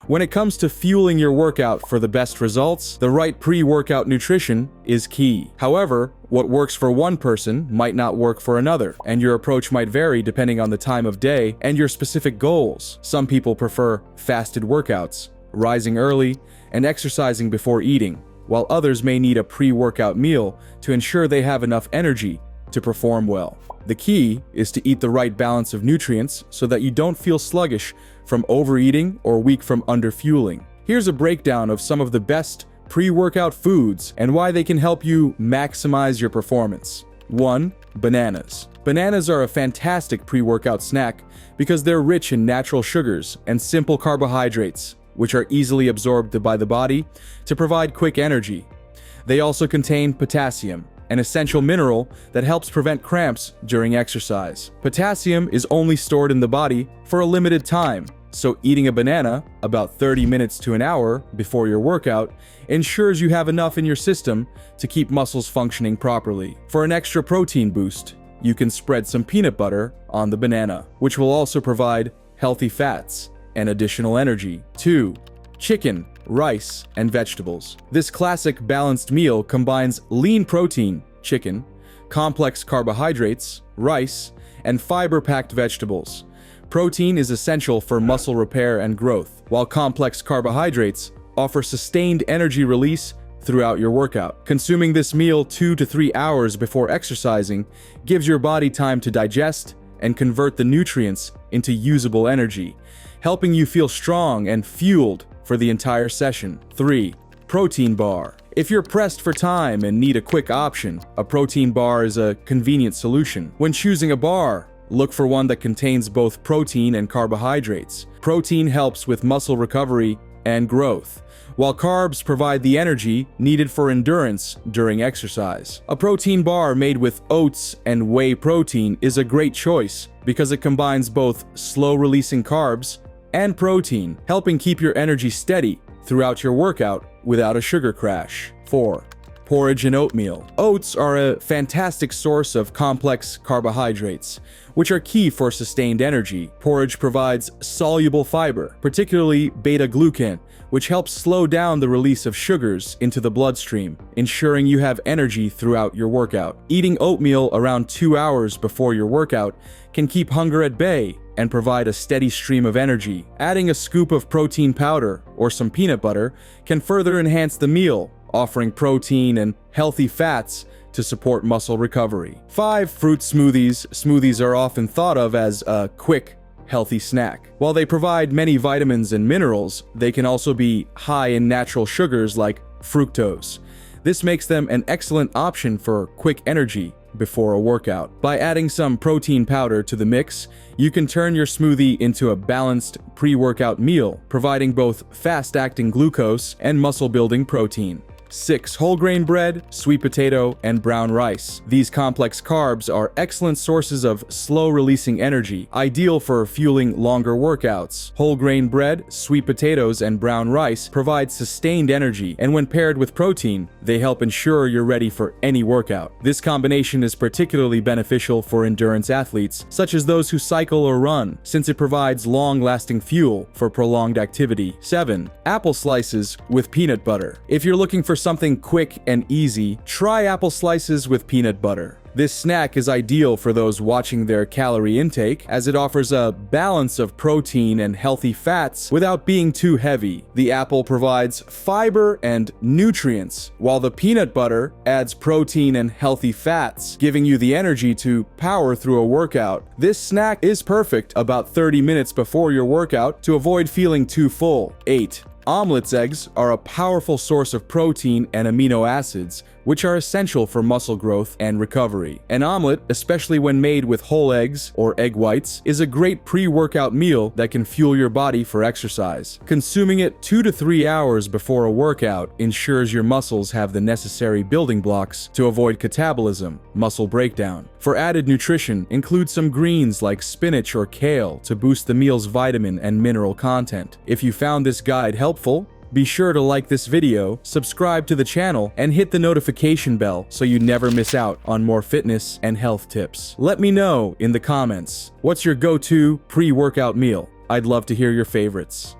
When it comes to fueling your workout for the best results, the right pre-workout nutrition is key. However, what works for one person might not work for another, and your approach might vary depending on the time of day and your specific goals. Some people prefer fasted workouts, rising early, and exercising before eating, while others may need a pre-workout meal to ensure they have enough energy to perform well. The key is to eat the right balance of nutrients so that you don't feel sluggish from overeating or weak from underfueling. Here's a breakdown of some of the best pre-workout foods and why they can help you maximize your performance. 1. Bananas. Bananas are a fantastic pre-workout snack because they're rich in natural sugars and simple carbohydrates, which are easily absorbed by the body to provide quick energy. They also contain potassium, an essential mineral that helps prevent cramps during exercise. Potassium is only stored in the body for a limited time, so eating a banana about 30 minutes to an hour before your workout ensures you have enough in your system to keep muscles functioning properly. For an extra protein boost, you can spread some peanut butter on the banana, which will also provide healthy fats and additional energy. 2. Chicken, rice, and vegetables. This classic balanced meal combines lean protein, chicken, complex carbohydrates, rice, and fiber-packed vegetables. Protein is essential for muscle repair and growth, while complex carbohydrates offer sustained energy release throughout your workout. Consuming this meal 2 to 3 hours before exercising gives your body time to digest and convert the nutrients into usable energy, helping you feel strong and fueled for the entire session. 3. Protein bar. If you're pressed for time and need a quick option, a protein bar is a convenient solution. When choosing a bar, look for one that contains both protein and carbohydrates. Protein helps with muscle recovery and growth, while carbs provide the energy needed for endurance during exercise. A protein bar made with oats and whey protein is a great choice because it combines both slow-releasing carbs and protein, helping keep your energy steady throughout your workout without a sugar crash. 4. Porridge and oatmeal. Oats are a fantastic source of complex carbohydrates, which are key for sustained energy. Porridge provides soluble fiber, particularly beta-glucan, which helps slow down the release of sugars into the bloodstream, ensuring you have energy throughout your workout. Eating oatmeal around 2 hours before your workout can keep hunger at bay and provide a steady stream of energy. Adding a scoop of protein powder or some peanut butter can further enhance the meal, offering protein and healthy fats to support muscle recovery. 5. Fruit smoothies. Smoothies are often thought of as a quick, healthy snack. While they provide many vitamins and minerals, they can also be high in natural sugars like fructose. This makes them an excellent option for quick energy before a workout. By adding some protein powder to the mix, you can turn your smoothie into a balanced pre-workout meal, providing both fast-acting glucose and muscle-building protein. 6. Whole grain bread, sweet potato, and brown rice. These complex carbs are excellent sources of slow-releasing energy, ideal for fueling longer workouts. Whole grain bread, sweet potatoes, and brown rice provide sustained energy, and when paired with protein, they help ensure you're ready for any workout. This combination is particularly beneficial for endurance athletes, such as those who cycle or run, since it provides long-lasting fuel for prolonged activity. 7. Apple slices with peanut butter. If you're looking for something quick and easy, try apple slices with peanut butter. This snack is ideal for those watching their calorie intake, as it offers a balance of protein and healthy fats without being too heavy. The apple provides fiber and nutrients, while the peanut butter adds protein and healthy fats, giving you the energy to power through a workout. This snack is perfect about 30 minutes before your workout to avoid feeling too full. 8. Omelets eggs are a powerful source of protein and amino acids, which are essential for muscle growth and recovery. An omelet, especially when made with whole eggs or egg whites, is a great pre-workout meal that can fuel your body for exercise. Consuming it 2 to 3 hours before a workout ensures your muscles have the necessary building blocks to avoid catabolism, muscle breakdown. For added nutrition, include some greens like spinach or kale to boost the meal's vitamin and mineral content. If you found this guide helpful, be sure to like this video, subscribe to the channel, and hit the notification bell so you never miss out on more fitness and health tips. Let me know in the comments, what's your go-to pre-workout meal? I'd love to hear your favorites.